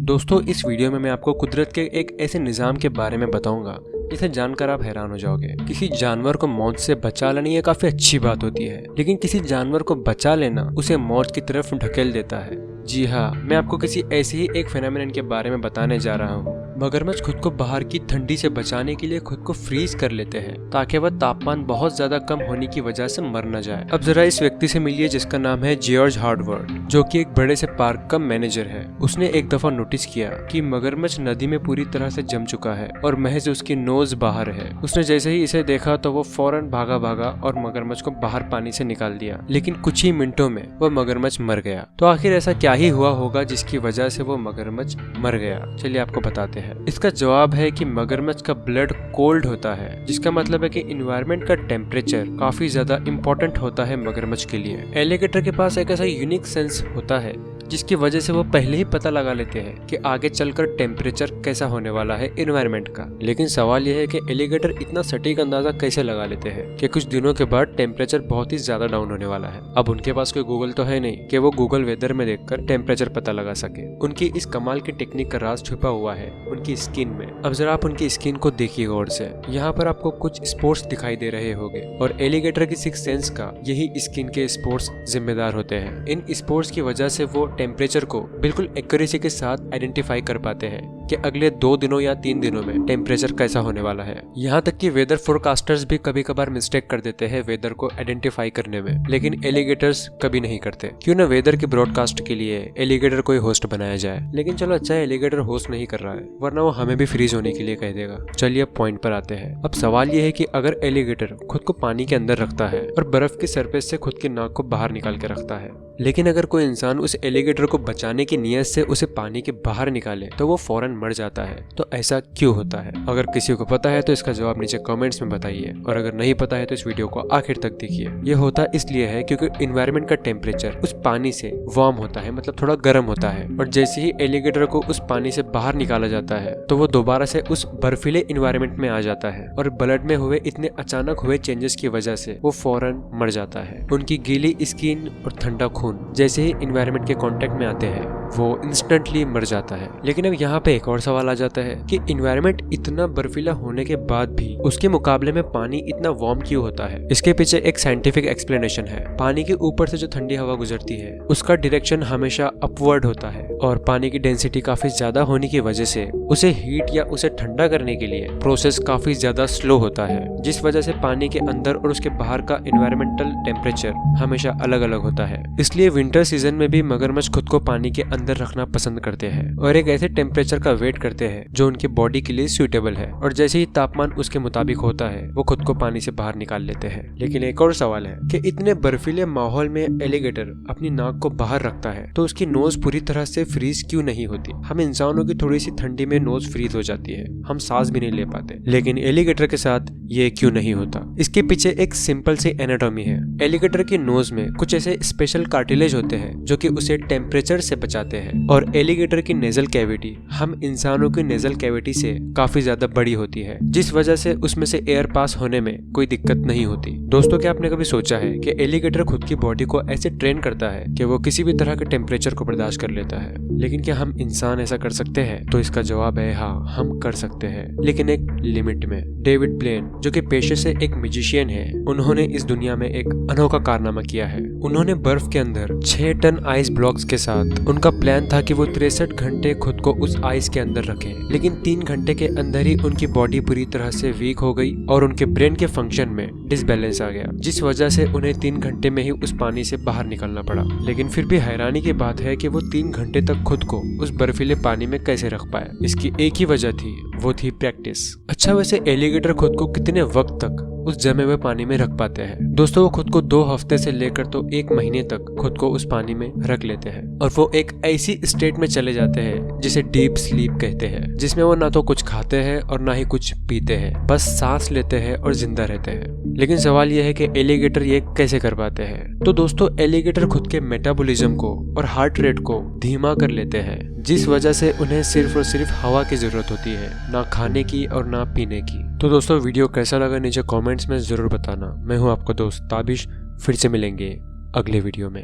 दोस्तों इस वीडियो में मैं आपको कुदरत के एक ऐसे निज़ाम के बारे में बताऊंगा जिसे जानकर आप हैरान हो जाओगे। किसी जानवर को मौत से बचा लेना ये काफी अच्छी बात होती है, लेकिन किसी जानवर को बचा लेना उसे मौत की तरफ ढकेल देता है। जी हाँ, मैं आपको किसी ऐसे ही एक फेनोमेनन के बारे में बताने जा रहा हूँ। मगरमच्छ खुद को बाहर की ठंडी से बचाने के लिए खुद को फ्रीज कर लेते हैं ताकि वह तापमान बहुत ज्यादा कम होने की वजह से मर न जाए। अब जरा इस व्यक्ति से मिलिए जिसका नाम है जॉर्ज हार्वर्ड, जो कि एक बड़े से पार्क का मैनेजर है। उसने एक दफा नोटिस किया कि मगरमच्छ नदी में पूरी तरह से जम चुका है और महज उसकी नोज बाहर है। उसने जैसे ही इसे देखा तो वो फौरन भागा और मगरमच्छ को बाहर पानी से निकाल दिया, लेकिन कुछ ही मिनटों में वह मगरमच्छ मर गया। तो आखिर ऐसा क्या ही हुआ होगा जिसकी वजह से वो मगरमच्छ मर गया? चलिए आपको बताते हैं। इसका जवाब है कि मगरमच्छ का ब्लड कोल्ड होता है, जिसका मतलब है कि इन्वायरमेंट का टेम्परेचर काफी ज्यादा इम्पोर्टेंट होता है मगरमच्छ के लिए। एलिगेटर के पास एक ऐसा यूनिक सेंस होता है जिसकी वजह से वो पहले ही पता लगा लेते हैं कि आगे चलकर टेम्परेचर कैसा होने वाला है इन्वायरमेंट का। लेकिन सवाल यह है कि एलिगेटर इतना सटीक अंदाजा कैसे लगा लेते हैं कि कुछ दिनों के बाद टेम्परेचर बहुत ही ज्यादा डाउन होने वाला है। अब उनके पास कोई गूगल तो है नहीं कि वो गूगल वेदर में देखकर टेम्परेचर पता लगा सके। उनकी इस कमाल की टेक्निक का राज छुपा हुआ है उनकी स्किन में। अब जरा आप उनकी स्किन को देखिए गौर से। यहाँ पर आपको कुछ स्पोर्ट्स दिखाई दे रहे होंगे और एलिगेटर की सिक्स सेंस का यही स्किन के स्पोर्ट्स जिम्मेदार होते हैं। इन स्पोर्ट्स की वजह से वो टेम्परेचर को बिल्कुल एक्यूरेसी के साथ आइडेंटिफाई कर पाते हैं कि अगले 2 दिनों या 3 दिनों में टेम्परेचर कैसा होने वाला है। यहाँ तक कि वेदर फोरकास्टर्स भी कभी कभार मिस्टेक कर देते हैं वेदर को आइडेंटिफाई करने में, लेकिन एलिगेटर्स कभी नहीं करते। क्यों ना वेदर के ब्रॉडकास्ट के लिए एलिगेटर कोई होस्ट बनाया जाए। लेकिन चलो अच्छा है एलिगेटर होस्ट नहीं कर रहा है, वरना वो हमें भी फ्रीज होने के लिए कह देगा। चलिए अब पॉइंट पर आते हैं। अब सवाल ये है कि अगर एलिगेटर खुद को पानी के अंदर रखता है और बर्फ की सरफेस से खुद की नाक को बाहर निकाल के रखता है, लेकिन अगर कोई इंसान उस एलिगेटर को बचाने की नीयत से उसे पानी के बाहर निकाले तो वो फौरन मर जाता है। तो ऐसा क्यों होता है? अगर किसी को पता है तो इसका जवाब नीचे कमेंट्स में बताइए, और अगर नहीं पता है तो इस वीडियो को आखिर तक देखिए। ये होता इसलिए है क्योंकि इन्वायरमेंट का टेम्परेचर उस पानी से वार्म होता है, मतलब थोड़ा गर्म होता है, और जैसे ही एलिगेटर को उस पानी से बाहर निकाला जाता है तो वो दोबारा से उस बर्फीले इन्वायरमेंट में आ जाता है और ब्लड में हुए इतने अचानक हुए चेंजेस की वजह से वो फौरन मर जाता है। उनकी गीली स्किन और ठंडा खून जैसे ही इन्वायरमेंट के कांटेक्ट में आते हैं वो इंस्टेंटली मर जाता है। लेकिन अब यहाँ पे एक और सवाल आ जाता है कि इन्वायरमेंट इतना बर्फीला होने के बाद भी उसके मुकाबले में पानी इतना वार्म क्यों होता है? इसके पीछे एक साइंटिफिक एक्सप्लेनेशन है। पानी के ऊपर से जो ठंडी हवा गुजरती है उसका डायरेक्शन हमेशा अपवर्ड होता है, और पानी की डेंसिटी काफी ज्यादा होने की वजह से उसे हीट या उसे ठंडा करने के लिए प्रोसेस काफी ज्यादा स्लो होता है, जिस वजह से पानी के अंदर और उसके बाहर का इन्वायरमेंटल टेम्परेचर हमेशा अलग अलग होता है। इसलिए विंटर सीजन में भी मगरमच्छ खुद को पानी के अंदर रखना पसंद करते हैं और एक ऐसे टेम्परेचर का वेट करते हैं जो उनकी बॉडी के लिए सूटेबल है, और जैसे ही तापमान उसके मुताबिक होता है वो खुद को पानी से बाहर निकाल लेते हैं। लेकिन एक और सवाल है कि इतने बर्फीले माहौल में एलिगेटर अपनी नाक को बाहर रखता है तो उसकी नोज पूरी तरह से फ्रीज क्यों नहीं होती? हम इंसानों की थोड़ी सी ठंडी में नोज फ्रीज हो जाती है, हम सांस भी नहीं ले पाते, लेकिन एलिगेटर के साथ ये क्यों नहीं होता? इसके पीछे एक सिंपल सी एनाटॉमी है। एलिगेटर की नोज में कुछ ऐसे स्पेशल कार्टिलेज होते हैं जो कि उसे टेम्परेचर से बचाते हैं, और एलिगेटर की नेजल कैविटी हम इंसानों की नेजल कैविटी से काफी ज्यादा बड़ी होती है, जिस वजह से उसमें से एयर पास होने में कोई दिक्कत नहीं होती। दोस्तों, क्या आपने कभी सोचा है कि एलिगेटर खुद की बॉडी को ऐसे ट्रेन करता है कि वो किसी भी तरह के टेम्परेचर को बर्दाश्त कर लेता है? लेकिन क्या हम इंसान ऐसा कर सकते हैं? तो इसका जवाब है हाँ, हम कर सकते हैं, लेकिन एक लिमिट में। डेविड ब्लेन, जो कि पेशे से एक म्यूजिशियन है, उन्होंने इस दुनिया में एक अनोखा कारनामा किया है। उन्होंने बर्फ के अंदर 6 टन आइस ब्लॉक्स के साथ उनका प्लान था कि वो 63 घंटे खुद को उस आइस के अंदर रखें, लेकिन 3 घंटे के अंदर ही उनकी बॉडी पूरी तरह से वीक हो गई और उनके ब्रेन के फंक्शन में डिसबैलेंस आ गया, जिस वजह से उन्हें 3 घंटे में ही उस पानी से बाहर निकलना पड़ा। लेकिन फिर भी हैरानी की बात है कि वो 3 घंटे तक खुद को उस बर्फीले पानी में कैसे रख पाए। इसकी एक ही वजह थी, वो थी प्रैक्टिस। अच्छा, वैसे एलिगेटर खुद को कितने वक्त तक उस जमे हुए पानी में रख पाते हैं? दोस्तों, वो खुद को 2 हफ्ते से लेकर तो 1 महीने तक खुद को उस पानी में रख लेते हैं, और वो एक ऐसी स्टेट में चले जाते हैं जिसे डीप स्लीप कहते हैं, जिसमें वो ना तो कुछ खाते हैं और ना ही कुछ पीते हैं, बस सांस लेते हैं और जिंदा रहते हैं। लेकिन सवाल यह है कि एलिगेटर ये कैसे कर पाते हैं? तो दोस्तों, एलिगेटर खुद के मेटाबॉलिज्म को और हार्ट रेट को धीमा कर लेते हैं, जिस वजह से उन्हें सिर्फ और सिर्फ हवा की जरूरत होती है, ना खाने की और ना पीने की। तो दोस्तों, वीडियो कैसा लगा नीचे कमेंट्स में जरूर बताना। मैं हूं आपका दोस्त ताबिश, फिर से मिलेंगे अगले वीडियो में।